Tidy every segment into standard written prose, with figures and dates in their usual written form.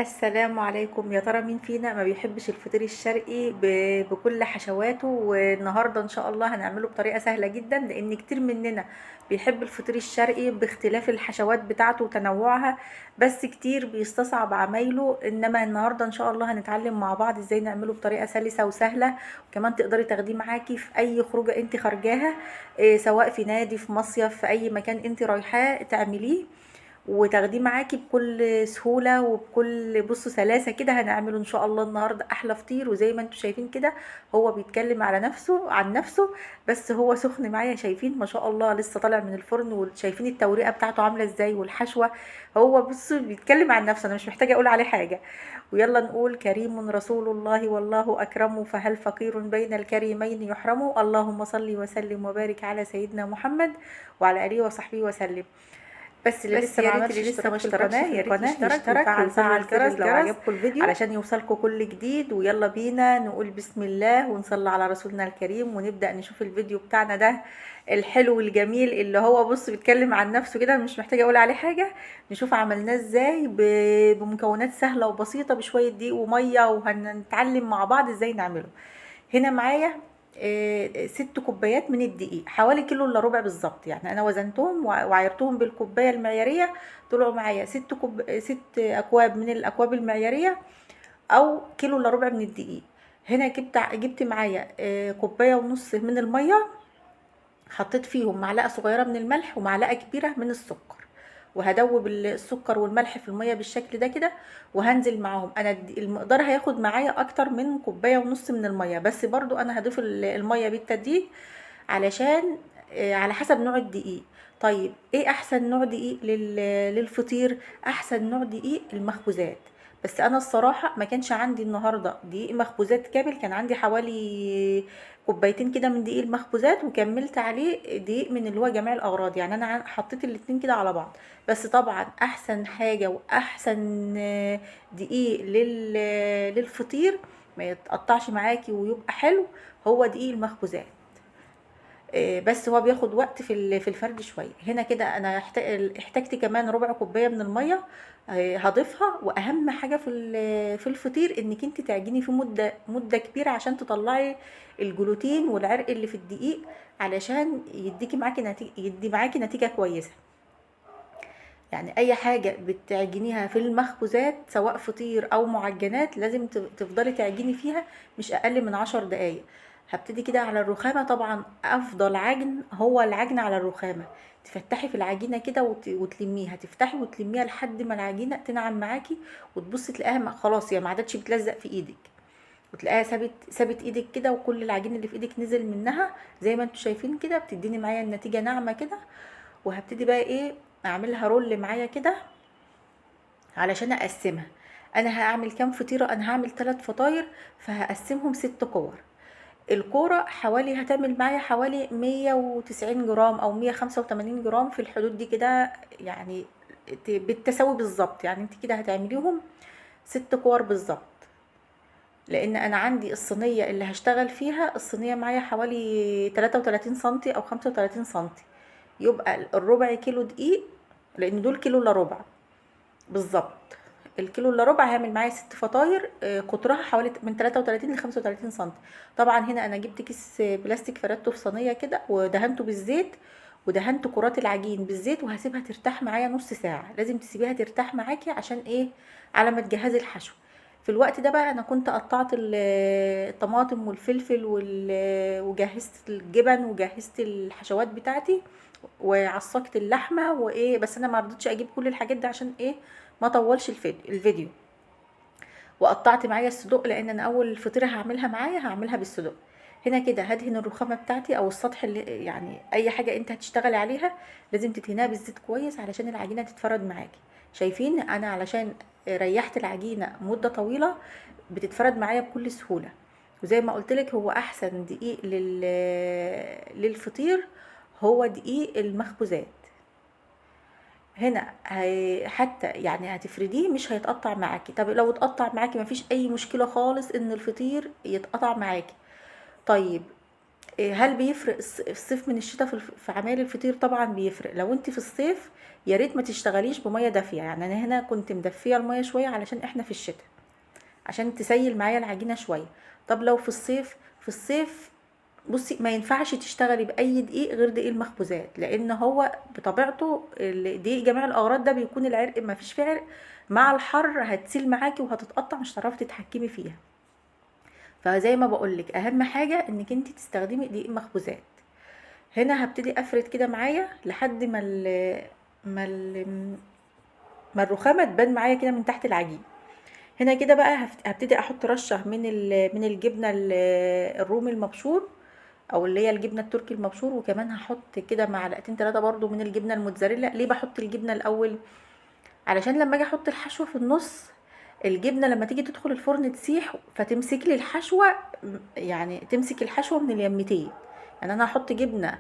السلام عليكم. يا ترى مين فينا ما بيحبش الفطير الشرقي بكل حشواته؟ والنهارده ان شاء الله هنعمله بطريقه سهله جدا، لان كتير مننا بيحب الفطير الشرقي باختلاف الحشوات بتاعته وتنوعها، بس كتير بيستصعب عمايله. انما النهارده ان شاء الله هنتعلم مع بعض ازاي نعمله بطريقه سلسه وسهله، وكمان تقدري تاخديه معاكي في اي خروجه انت خارجاها، سواء في نادي، في مصيف، في اي مكان انت رايحاه تعمليه وتاخديه معاكي بكل سهولة وبكل سلاسة كده. هنعمله ان شاء الله النهاردة احلى فطير، وزي ما انتم شايفين كده هو بيتكلم على نفسه عن نفسه، بس هو سخن معايا. شايفين ما شاء الله لسه طالع من الفرن، وشايفين التوريقة بتاعته عاملة ازاي والحشوة. هو بيتكلم عن نفسه، انا مش محتاجة اقول عليه حاجة. ويلا نقول: كريم رسول الله والله اكرم، فهل فقير بين الكريمين يحرم؟ اللهم صل وسلم وبارك على سيدنا محمد وعلى اله وصحبه وسلم. بس اللي بس لسه ما يا ريت عملش اللي لسه ما اشتراك في اشتركش القناة في يا ريت القناة يشترك يشترك ويفعل زر ويفعل زر الجرس لو الجرس عجبكم الفيديو علشان علشان يوصلكم كل جديد. ويلا بينا نقول بسم الله ونصلي على رسولنا الكريم ونبدأ نشوف الفيديو بتاعنا ده الحلو الجميل، اللي هو بيتكلم عن نفسه كده، مش محتاجة اقول عليه حاجة. نشوف عملناه ازاي بمكونات سهلة وبسيطة، بشوية دقيق ومية، وهنتعلم مع بعض ازاي نعمله. هنا معايا 6 كوبايات من الدقيق، حوالي كيلو الا ربع بالظبط. يعني انا وزنتهم وعايرتهم بالكوبايه المعياريه، طلعوا معايا 6 اكواب من الاكواب المعياريه، او كيلو الا ربع من الدقيق. هنا جبت معايا كوبايه ونص من الميه، حطيت فيهم معلقه صغيره من الملح ومعلقه كبيره من السكر، وهدوب السكر والملح في الميه بالشكل ده كده، وهنزل معاهم. انا المقدار هياخد معايا اكتر من كوبايه ونص من الميه، بس برضو انا هضيف الميه بالتدريج علشان على حسب نوع الدقيق. طيب ايه احسن نوع دقيق للفطير؟ احسن نوع دقيق المخبوزات. بس انا الصراحه ما كانش عندي النهارده دقيق مخبوزات كامل، كان عندي حوالي كوبايتين كده من دقيق المخبوزات، وكملت عليه دقيق من اللي هو جميع الاغراض. يعني انا حطيت الاتنين كده على بعض. بس طبعا احسن حاجه واحسن دقيق للفطير ما يتقطعش معاكي ويبقى حلو، هو دقيق المخبوزات. بس هو بياخد وقت في الفرد شويه. هنا كده انا احتاجت كمان ربع كوبايه من الميه، هضيفها. واهم حاجه في الفطير انك انت تعجني فيه مده كبيره عشان تطلعي الجلوتين والعرق اللي في الدقيق، علشان يدي معاكي نتيجه كويسه. يعني اي حاجه بتعجنيها في المخبوزات سواء فطير او معجنات لازم تفضلي تعجني فيها مش اقل من 10 دقايق. هبتدي كده على الرخامه. طبعا افضل عجن هو العجن على الرخامه. تفتحي في العجينه كده وتلميها، تفتحي وتلميها لحد ما العجينه تنعم معاكي، وتبصي تلاقيها خلاص ما عادتش بتلزق في ايدك، وتلاقيها سابت ايدك كده، وكل العجين اللي في ايدك نزل منها زي ما انتم شايفين كده. بتديني معايا النتيجه ناعمه كده. وهبتدي بقى ايه، اعملها رول معايا كده علشان اقسمها. انا هعمل كام فطيره؟ انا هعمل 3 فطاير، فهقسمهم 6 كور. الكوره حوالي هتعمل معايا حوالي 190 جرام او 185 جرام، في الحدود دي كده يعني، بالتساوي بالظبط. يعني انت كده هتعمليهم 6 كور بالظبط. لان انا عندي الصينيه اللي هشتغل فيها، الصينيه معايا حوالي 33 سنتي او 35 سنتي، يبقى الربع كيلو دقيق، لان دول كيلو الا ربع بالظبط. الكيلو الا ربع هيعمل معايا 6 فطاير، قطرها حوالي من 33 ل 35 سم. طبعا هنا انا جبت كيس بلاستيك، فردته في صينيه كده ودهنته بالزيت، ودهنت كرات العجين بالزيت، وهسيبها ترتاح معايا نص ساعه. لازم تسيبيها ترتاح معاكي عشان ايه؟ على ما تجهزي الحشو. في الوقت ده بقى انا كنت قطعت الطماطم والفلفل وجهزت الجبن وجهزت الحشوات بتاعتي وعصقت اللحمه وايه. بس انا ما رضيتش اجيب كل الحاجات دي عشان ايه؟ ما طولش الفيديو. وقطعت معايا الصدوق، لان انا اول فطيره هعملها بالصدوق. هنا كده هدهن الرخامه بتاعتي او السطح، اللي يعني اي حاجه انت هتشتغلي عليها لازم تدهنها بالزيت كويس علشان العجينه تتفرد معاكي. شايفين انا علشان ريحت العجينه مده طويله بتتفرد معايا بكل سهوله. وزي ما قلت لك هو احسن دقيق للفطير هو دقيق المخبوزات. هنا حتى يعني هتفرديه مش هيتقطع معاكي. طب لو اتقطع معاكي مفيش اي مشكلة خالص ان الفطير يتقطع معاكي. طيب هل بيفرق الصيف من الشتاء في عمايل الفطير؟ طبعا بيفرق. لو انت في الصيف يا ريت ما تشتغليش بميه دافيه، يعني انا هنا كنت مدفيه الميه شويه علشان احنا في الشتاء، عشان تسيل معايا العجينه شويه. طب لو في الصيف، في الصيف بصي ما ينفعش تشتغلي باي دقيق غير دقيق المخبوزات، لان هو بطبيعته دقيق جميع الاغراض ده بيكون العرق ما فيش فيه عرق، مع الحر هتسيل معاكي وهتتقطع مش هتعرفي تتحكمي فيها. فزي ما بقولك اهم حاجه انك انت تستخدمي دقيق مخبوزات. هنا هبتدي افرد كده معايا لحد ما ال ما الرخامه تبان معايا كده من تحت العجين. هنا كده بقى هبتدي احط رشه من الجبنه الرومي المبشور، او اللي هي الجبنه التركي المبشور، وكمان هحط كده معلقتين 3 برضو من الجبنه الموتزاريلا. ليه بحط الجبنه الاول؟ علشان لما اجي احط الحشوه في النص، الجبنه لما تيجي تدخل الفرن تسيح فتمسك لي الحشوه، يعني تمسك الحشوه من اليمتين. يعني انا هحط جبنه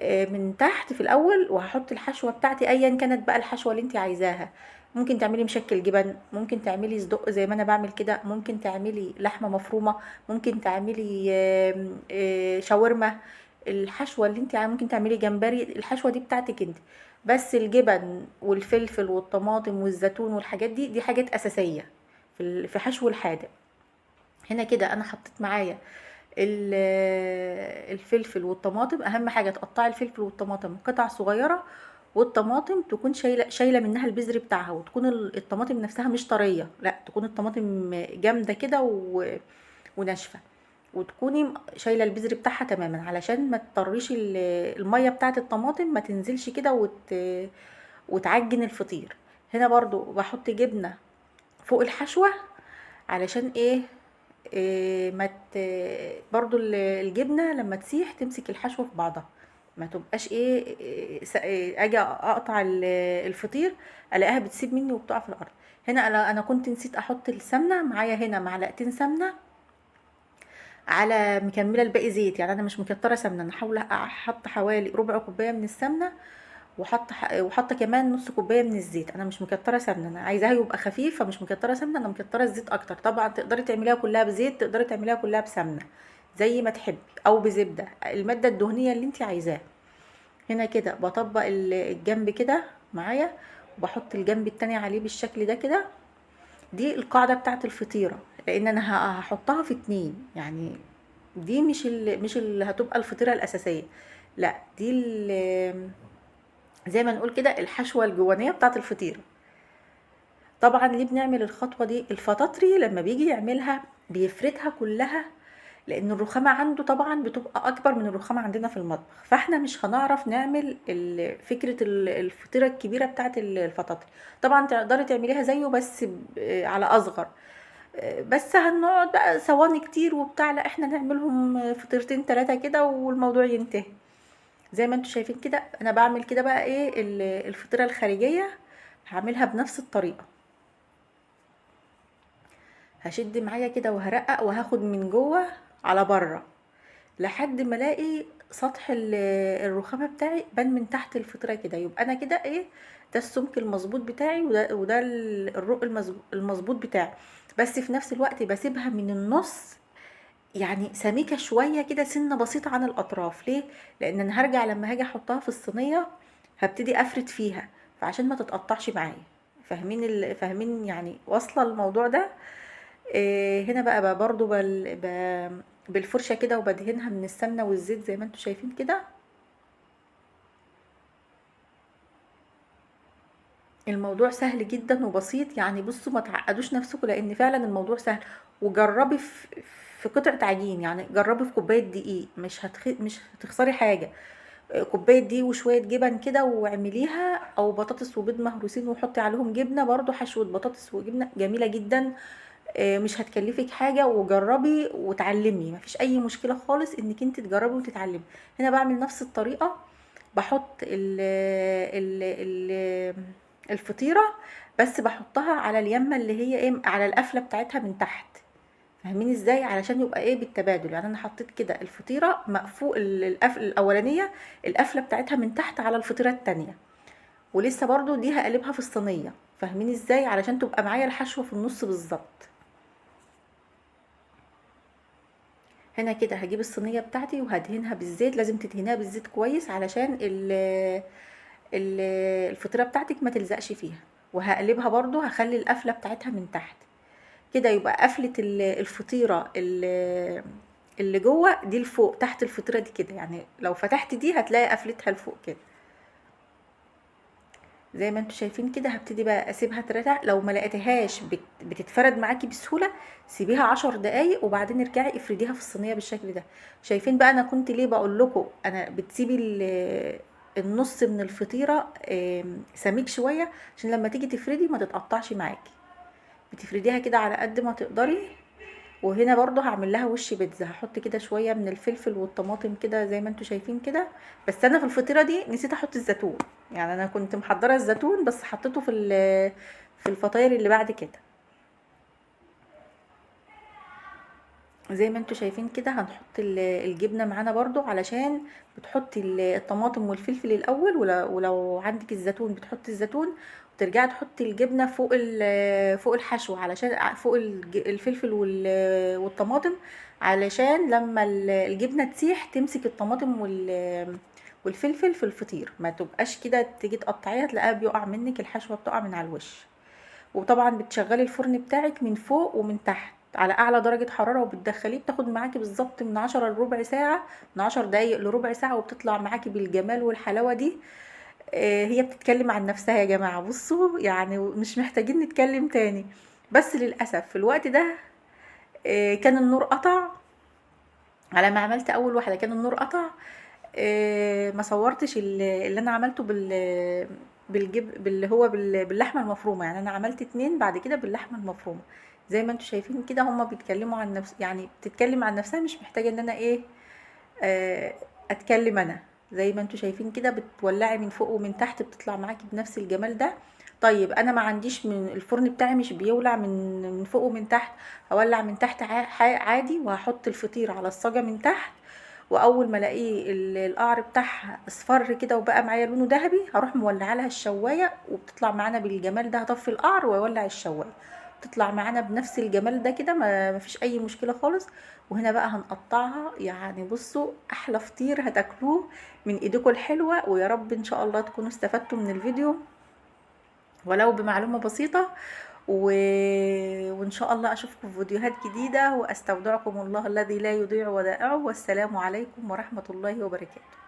من تحت في الاول، وهحط الحشوه بتاعتي ايا كانت بقى الحشوه اللي انت عايزاها. ممكن تعملي مشكل جبن، ممكن تعملي صدق زي ما انا بعمل كده، ممكن تعملي لحمه مفرومه، ممكن تعملي شاورما. الحشوه اللي انت ممكن تعملي جمبري، الحشوه دي بتاعتك انت. بس الجبن والفلفل والطماطم والزيتون والحاجات دي حاجات اساسيه في حشو الحادق. هنا كده انا حطيت معايا الفلفل والطماطم. اهم حاجه تقطعي الفلفل والطماطم قطع صغيره، والطماطم تكون شايله منها البذر بتاعها، وتكون الطماطم نفسها مش طريه، لا تكون الطماطم جامده كده وناشفه، وتكوني شايله البذر بتاعها تماما علشان ما تطريش الميه بتاعه الطماطم ما تنزلش كده وتعجن الفطير. هنا برضو بحط جبنه فوق الحشوه علشان ايه؟ ما برضو الجبنه لما تسيح تمسك الحشوه في بعضها، ما تبقاش اجي اقطع الفطير الاقيها بتسيب مني وبتقع في الارض. هنا انا كنت نسيت احط السمنه معايا، هنا معلقتين سمنه على مكمله الباقي زيت، يعني انا مش مكتره سمنه، انا حاول احط حوالي ربع كوبايه من السمنه، وحاطه كمان نص كوبايه من الزيت. انا مش مكتره سمنه، انا عايزاها يبقى خفيف فمش مكتره سمنه، انا مكتره الزيت اكتر. طبعا تقدري تعمليها كلها بزيت، تقدري تعمليها كلها بسمنه زي ما تحبي، او بزبده، الماده الدهنيه اللي انت عايزاها. هنا كده بطبق الجنب كده معايا، وبحط الجنب التاني عليه بالشكل ده كده. دي القاعده بتاعت الفطيره، لان انا هحطها في 2، يعني دي مش اللي هتبقى الفطيره الاساسيه، لا دي زي ما نقول كده الحشوه الجوانيه بتاعت الفطيره. طبعا ليه بنعمل الخطوه دي؟ الفطاطري لما بيجي يعملها بيفردها كلها، لان الرخامه عنده طبعا بتبقى اكبر من الرخامه عندنا في المطبخ، فاحنا مش هنعرف نعمل فكره الفطيره الكبيره بتاعت الفطاطري. طبعا تقدري تعمليها زيه بس على اصغر، بس هنقعد بقى ثواني كتير وبتاع، لا احنا نعملهم فطيرتين 3 كده والموضوع ينتهي. زي ما انتوا شايفين كده انا بعمل كده بقى ايه الفطيره الخارجيه، هعملها بنفس الطريقه. هشد معايا كده وهرقق وهاخد من جوه على بره لحد ما الاقي سطح الرخامه بتاعي بان من تحت الفطيره كده، يبقى انا كده ايه؟ ده السمك المظبوط بتاعي، وده الرق المظبوط بتاعي. بس في نفس الوقت بسيبها من النص يعني سميكه شويه كده، سنه بسيطه عن الاطراف. ليه؟ لان انا هرجع لما هاجي احطها في الصينيه هبتدي افرد فيها، فعشان ما تتقطعش معايا. فاهمين فاهمين يعني واصله الموضوع ده؟ هنا بقى برضو بالفرشه كده وبدهنها من السمنه والزيت زي ما انتوا شايفين كده. الموضوع سهل جدا وبسيط، يعني بصوا ما تعقدوش نفسكم، لان فعلا الموضوع سهل. وجربي في قطعه عجين، يعني جربي في كوبايه دقيق، مش هتخسري حاجه. كوبايه دقيق وشويه جبن كده واعمليها، او بطاطس وبيض مهروسين وحطي عليهم جبنه، برضو حشوه بطاطس وجبنه جميله جدا. مش هتكلفك حاجه، وجربي وتعلمي، مفيش اي مشكله خالص انك انت تجربي وتتعلمي. هنا بعمل نفس الطريقه، بحط ال الفطيره، بس بحطها على اليمه اللي هي ايه، على القفله بتاعتها من تحت. فاهمين ازاي؟ علشان يبقى ايه بالتبادل، يعني انا حطيت كده الفطيره مقفول القفله الاولانيه، القفله بتاعتها من تحت على الفطيره التانية، ولسه برضو دي هقلبها في الصينيه. فاهمين ازاي؟ علشان تبقى معايا الحشوه في النص بالظبط. هنا كده هجيب الصينيه بتاعتي وهدهنها بالزيت، لازم تدهنيها بالزيت كويس علشان الفطيره بتاعتك ما تلزقش فيها. وهقلبها برضو، هخلي القفله بتاعتها من تحت كده، يبقى قفله الفطيره اللي جوه دي لفوق، تحت الفطيره دي كده، يعني لو فتحت دي هتلاقي قفلتها لفوق كده زي ما انتوا شايفين كده. هبتدي بقى اسيبها ترتاح، لو ما لقيتهاش بتتفرد معاكي بسهوله سيبيها 10 دقايق وبعدين ارجعي افرديها في الصينيه بالشكل ده. شايفين بقى انا كنت ليه بقول لكم انا بتسيبي النص من الفطيره سميك شويه عشان لما تيجي تفردي ما تتقطعش معاكي، بتفرديها كده على قد ما تقدري. وهنا برضو هعمل لها وش بيتزا، هحط كده شويه من الفلفل والطماطم كده زي ما انتوا شايفين كده. بس انا في الفطيره دي نسيت احط الزيتون، يعني انا كنت محضره الزيتون بس حطيته في الفطاير اللي بعد كده. زي ما انتوا شايفين كده هنحط الجبنه معانا برضو، علشان بتحطي الطماطم والفلفل الاول، ولو عندك الزيتون بتحطي الزيتون، وترجعي تحطي الجبنه فوق الحشو، علشان فوق الفلفل والطماطم، علشان لما الجبنه تسيح تمسك الطماطم والفلفل في الفطير، ما تبقاش كده تيجي تقطعيها تلاقيها بيقع منك، الحشوه بتقع من على الوش. وطبعا بتشغلي الفرن بتاعك من فوق ومن تحت على اعلى درجة حرارة، وبتدخليه بتاخد معاكي بالظبط من 10 لربع ساعة، من 10 دقايق لربع ساعة، وبتطلع معاكي بالجمال والحلاوة دي. هي بتتكلم عن نفسها يا جماعة، بصوا يعني مش محتاجين نتكلم تاني. بس للأسف في الوقت ده كان النور قطع، على ما عملت اول واحدة كان النور قطع. ما صورتش اللي انا عملته باللي هو باللحمه المفرومه، يعني انا عملت 2 بعد كده باللحمه المفرومه. زي ما انتوا شايفين كده هما بيتكلموا عن نفس، يعني بتتكلم عن نفسها، مش محتاجه ان انا ايه آه اتكلم انا. زي ما انتوا شايفين كده بتولعي من فوق ومن تحت، بتطلع معاكي بنفس الجمال ده. طيب انا ما عنديش، من الفرن بتاعي مش بيولع من فوق ومن تحت، هولع من تحت عادي، وهحط الفطير على الصاجه من تحت، واول ما الاقيه القعر بتاعها اصفر كده وبقى معايا لونه ذهبي، هروح مولعه لها الشوايه، وبتطلع معانا بالجمال ده. هطفي القعر واولع الشوايه، بتطلع معانا بنفس الجمال ده كده، ما فيش اي مشكله خالص. وهنا بقى هنقطعها، يعني بصوا احلى فطير هتاكلوه من ايديكم الحلوه. ويا رب ان شاء الله تكونوا استفدتوا من الفيديو ولو بمعلومه بسيطه. و... وإن شاء الله أشوفكم في فيديوهات جديدة، وأستودعكم الله الذي لا يضيع ودائعه، والسلام عليكم ورحمة الله وبركاته.